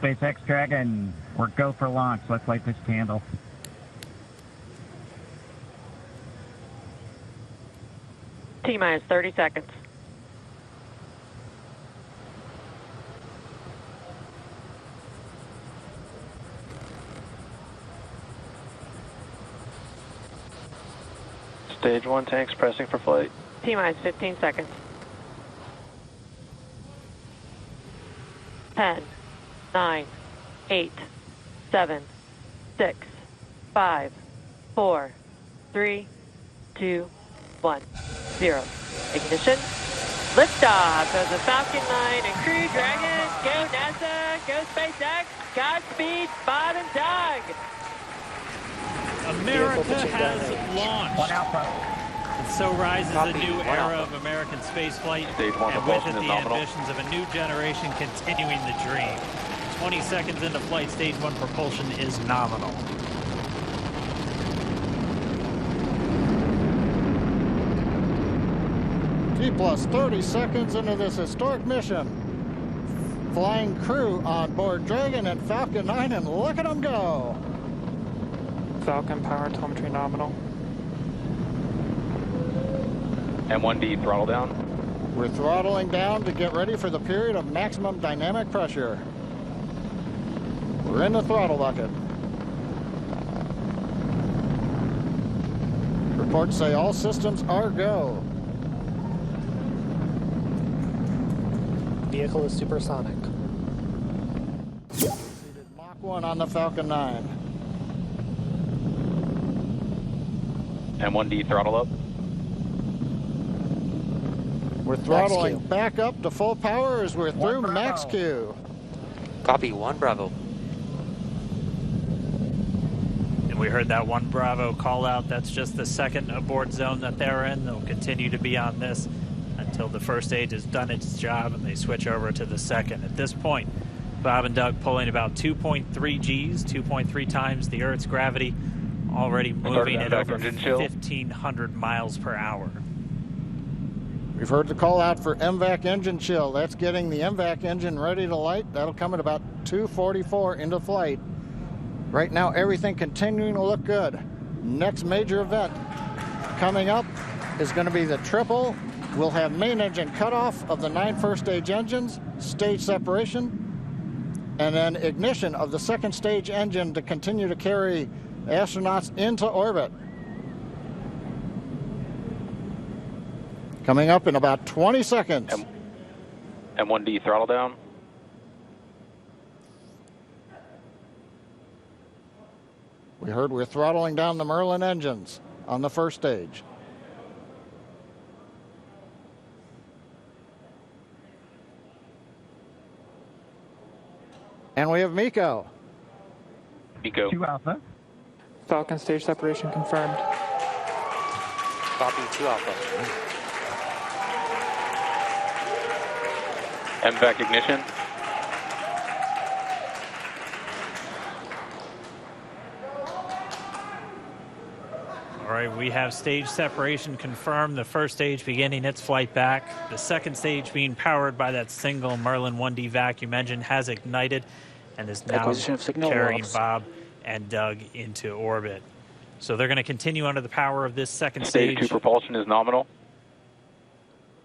SpaceX Dragon, we're go for launch. Let's light this candle. T-minus 30 seconds. Stage 1 tanks pressing for flight. T-minus 15 seconds. 10, 9, 8, 7, 6, 5, 4, 3, 2, 1, 0. Ignition. Liftoff of the Falcon 9 and Crew Dragon. Go NASA, go SpaceX, Godspeed, Bob and Doug. America has launched. One Alpha. And so rises a new era of American spaceflight, and with it the ambitions of a new generation continuing the dream. 20 seconds into flight, stage 1 propulsion is nominal. T plus 30 seconds into this historic mission. Flying crew on board Dragon and Falcon 9, and look at them go. Falcon power telemetry nominal. M1D throttle down. We're throttling down to get ready for the period of maximum dynamic pressure. We're in the throttle bucket. Reports say all systems are go. Vehicle is supersonic. Mach 1 on the Falcon 9. M1D throttle up. We're throttling back up to full power as we're through max Q. Copy, 1 Bravo. And we heard that 1 Bravo call out. That's just the second abort zone that they're in. They'll continue to be on this until the first stage has done its job and they switch over to the second. At this point, Bob and Doug pulling about 2.3 Gs, 2.3 times the Earth's gravity, already moving at over 1,500 miles per hour. We've heard the call out for MVAC engine chill. That's getting the MVAC engine ready to light. That'll come at about 2:44 into flight. Right now, everything continuing to look good. Next major event coming up is going to be the triple. We'll have main engine cutoff of the 9 first stage engines, stage separation, and then ignition of the second stage engine to continue to carry astronauts into orbit. Coming up in about 20 seconds. M1D throttle down. We heard we're throttling down the Merlin engines on the first stage. And we have MECO. MECO. 2 Alpha. Falcon stage separation confirmed. Copy, 2 Alpha. MVAC ignition. All right, we have stage separation confirmed. The first stage beginning its flight back. The second stage being powered by that single Merlin 1D vacuum engine has ignited and is now carrying Bob and Doug into orbit. So they're going to continue under the power of this second stage. Stage 2 propulsion is nominal.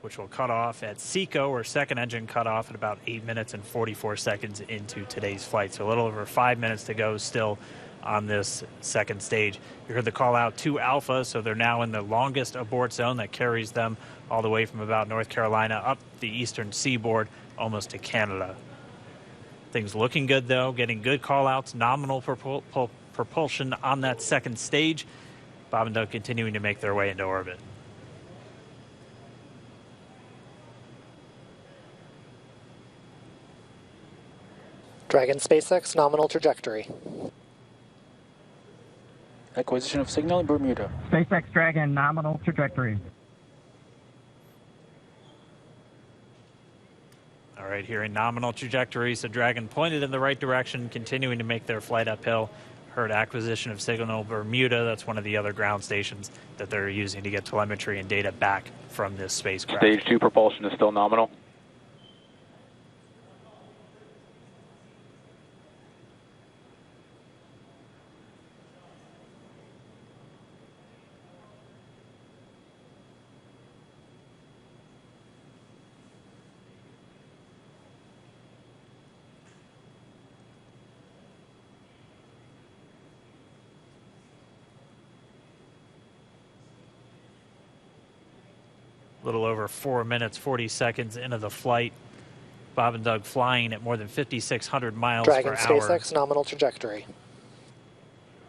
Which will cut off at SECO, or second engine cut off at about 8 minutes and 44 seconds into today's flight. So a little over 5 minutes to go still on this second stage. You heard the call out 2 Alpha, so they're now in the longest abort zone that carries them all the way from about North Carolina up the eastern seaboard almost to Canada. Things looking good though, getting good call outs, nominal propulsion on that second stage. Bob and Doug continuing to make their way into orbit. Dragon SpaceX nominal trajectory. Acquisition of signal in Bermuda. SpaceX Dragon, nominal trajectory. All right, here in nominal trajectory, so Dragon pointed in the right direction, continuing to make their flight uphill. Heard acquisition of signal Bermuda. That's one of the other ground stations that they're using to get telemetry and data back from this spacecraft. Stage 2 propulsion is still nominal. A little over 4 minutes, 40 seconds into the flight. Bob and Doug flying at more than 5,600 miles Dragon per hour. SpaceX nominal trajectory.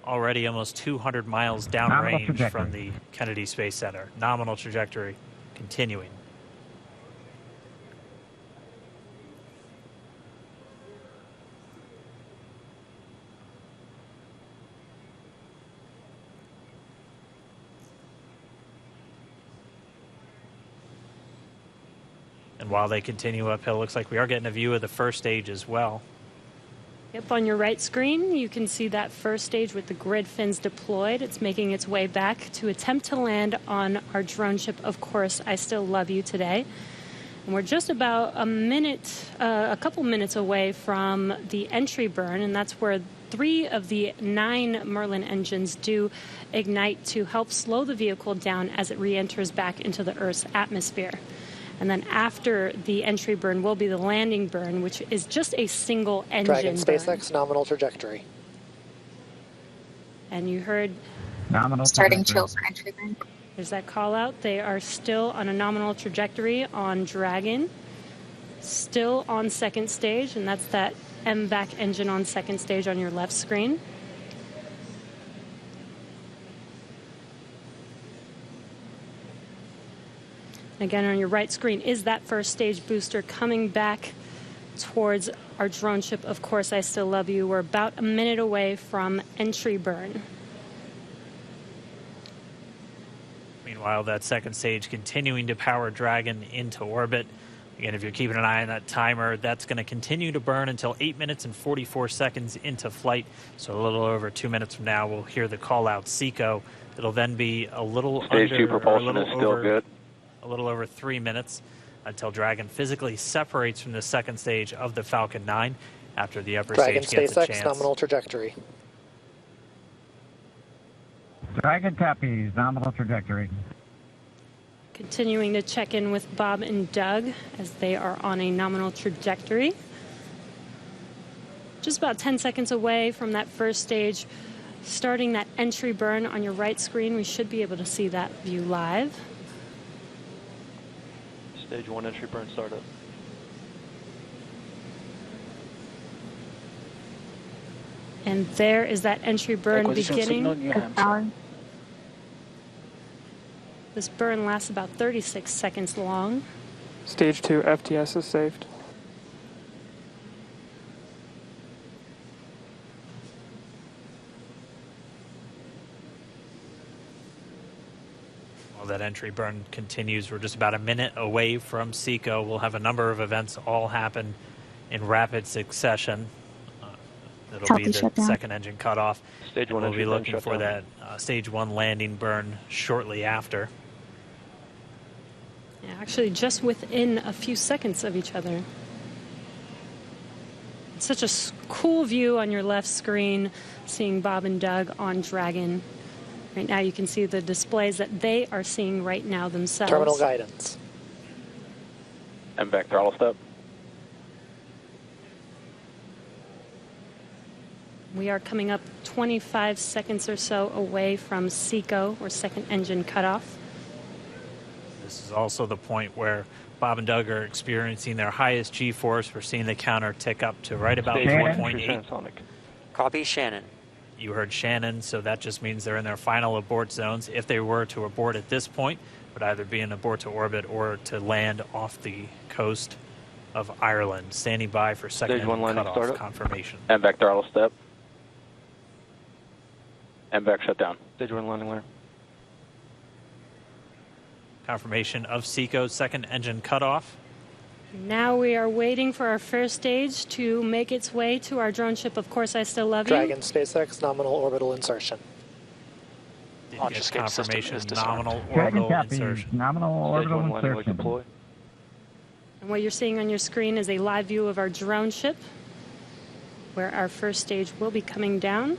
Already almost 200 miles downrange from the Kennedy Space Center. Nominal trajectory continuing. And while they continue uphill, looks like we are getting a view of the first stage as well. Yep, on your right screen, you can see that first stage with the grid fins deployed. It's making its way back to attempt to land on our drone ship, Of Course I Still Love You, today. And we're just about a couple minutes away from the entry burn, and that's where 3 of the 9 Merlin engines do ignite to help slow the vehicle down as it re-enters back into the Earth's atmosphere. And then after the entry burn will be the landing burn, which is just a single engine Dragon burn. SpaceX nominal trajectory. And you heard Nominal starting trajectory. chill for entry burn. there's that call out. They are still on a nominal trajectory on Dragon, still on second stage, and that's that MVAC engine on second stage on your left screen. Again, on your right screen is that first stage booster coming back towards our drone ship, Of Course I Still Love You. We're about a minute away from entry burn. Meanwhile, that second stage continuing to power Dragon into orbit. Again, if you're keeping an eye on that timer, that's going to continue to burn until 8 minutes and 44 seconds into flight. So a little over 2 minutes from now, we'll hear the call out SECO. It'll then be a little Stage under, 2 propulsion is still good. A little over 3 minutes until Dragon physically separates from the second stage of the Falcon 9 after the upper Dragon stage gets a SpaceX chance. nominal trajectory. Dragon copies. Nominal trajectory. Continuing to check in with Bob and Doug as they are on a nominal trajectory. Just about 10 seconds away from that first stage, starting that entry burn on your right screen. We should be able to see that view live. Stage 1 entry burn startup. And there is that entry burn beginning. This burn lasts about 36 seconds long. Stage 2 FTS is saved. While that entry burn continues, we're just about a minute away from SECO. We'll have a number of events all happen in rapid succession. It'll be the shutdown. second engine cutoff. Stage 1 We'll entry be burn looking for that stage 1 landing burn shortly after. Yeah, actually, just within a few seconds of each other. It's such a cool view on your left screen, seeing Bob and Doug on Dragon. Right now, you can see the displays that they are seeing right now themselves. Terminal guidance. MVAC throttle step. We are coming up 25 seconds or so away from SECO, or second engine cutoff. This is also the point where Bob and Doug are experiencing their highest G-force. We're seeing the counter tick up to right about Stage 1 1.8. transonic. Copy Shannon. You heard Shannon, so that just means they're in their final abort zones. If they were to abort at this point, it would either be an abort to orbit or to land off the coast of Ireland. Standing by for second Stage 1 landing cutoff startup. confirmation. MVAC throttle step. MVAC shutdown. Stage 1 landing layer. Confirmation of SECO's second engine cutoff. Now we are waiting for our first stage to make its way to our drone ship, Of Course I Still Love You. Dragon SpaceX nominal orbital insertion. Did Launch get escape system confirmation is disarmed. nominal Dragon orbital copies. insertion. Nominal Stage 1 orbital landing leg insertion. deploy. And what you're seeing on your screen is a live view of our drone ship, where our first stage will be coming down.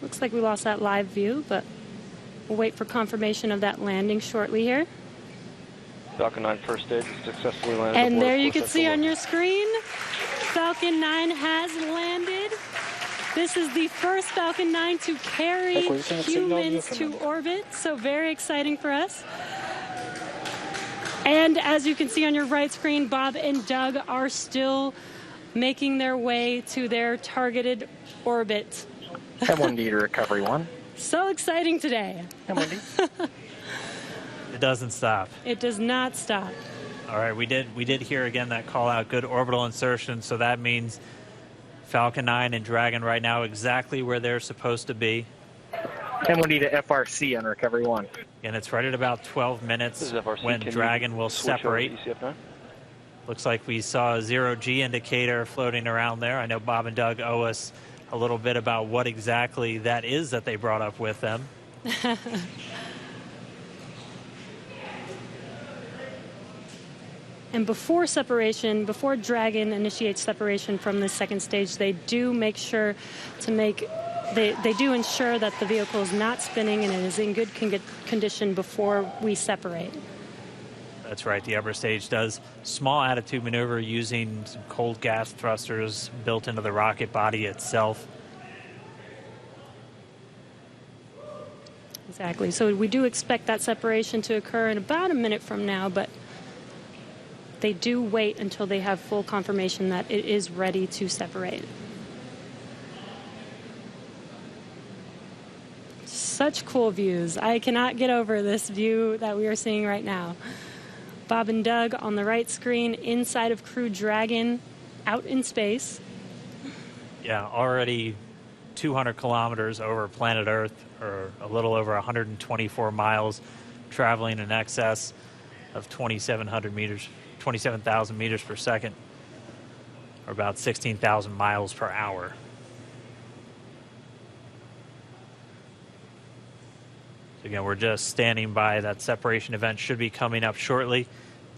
Looks like we lost that live view, but we'll wait for confirmation of that landing shortly here. FALCON9 first stage successfully landed. And aboard there you Of can Course I see Still on Love your screen, Falcon 9 has landed. This is the first Falcon 9 to carry Acquisition of signal humans to Newfoundland. orbit, so very exciting for us. And as you can see on your right screen, Bob and Doug are still making their way to their targeted orbit. M1D to recovery 1. So exciting today. M1D. It doesn't stop. It does not stop. All right, we did hear again that call out, good orbital insertion, so that means Falcon 9 and Dragon right now exactly where they're supposed to be. M1D to FRC on recovery 1. And it's right at about 12 minutes This is FRC. when Can Dragon you will switch over separate. to ECF9? Looks like we saw a 0G indicator floating around there. I know Bob and Doug owe us a little bit about what exactly that is that they brought up with them. And before separation, before Dragon initiates separation from the second stage, they do make sure to make, they do ensure that the vehicle is not spinning and it is in good condition before we separate. That's right. The upper stage does small attitude maneuver using some cold gas thrusters built into the rocket body itself. Exactly. So we do expect that separation to occur in about a minute from now, but they do wait until they have full confirmation that it is ready to separate. Such cool views. I cannot get over this view that we are seeing right now. Bob and Doug on the right screen inside of Crew Dragon out in space. Yeah, already 200 kilometers over planet Earth, or a little over 124 miles, traveling in excess of 2,700 meters. 27,000 meters per second, or about 16,000 miles per hour. So again, we're just standing by. That separation event should be coming up shortly.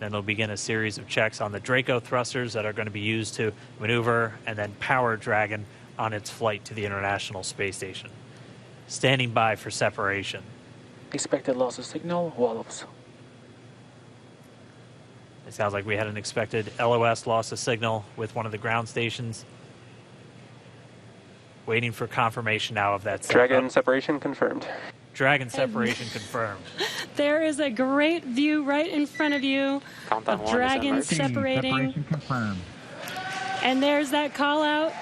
Then they'll begin a series of checks on the Draco thrusters that are going to be used to maneuver and then power Dragon on its flight to the International Space Station. Standing by for separation. Expected loss of signal, wallops. It sounds like we had an expected LOS loss of signal with one of the ground stations. Waiting for confirmation now of that. Dragon separation confirmed. Dragon separation confirmed. There is a great view right in front of you Countdown of 1 Dragon is emerging. separating. Separation confirmed. And there's that call out.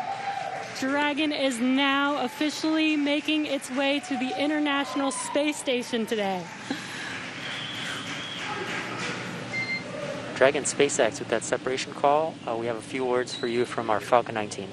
Dragon is now officially making its way to the International Space Station today. Dragon SpaceX with that separation call. We have a few words for you from our Falcon 9 team.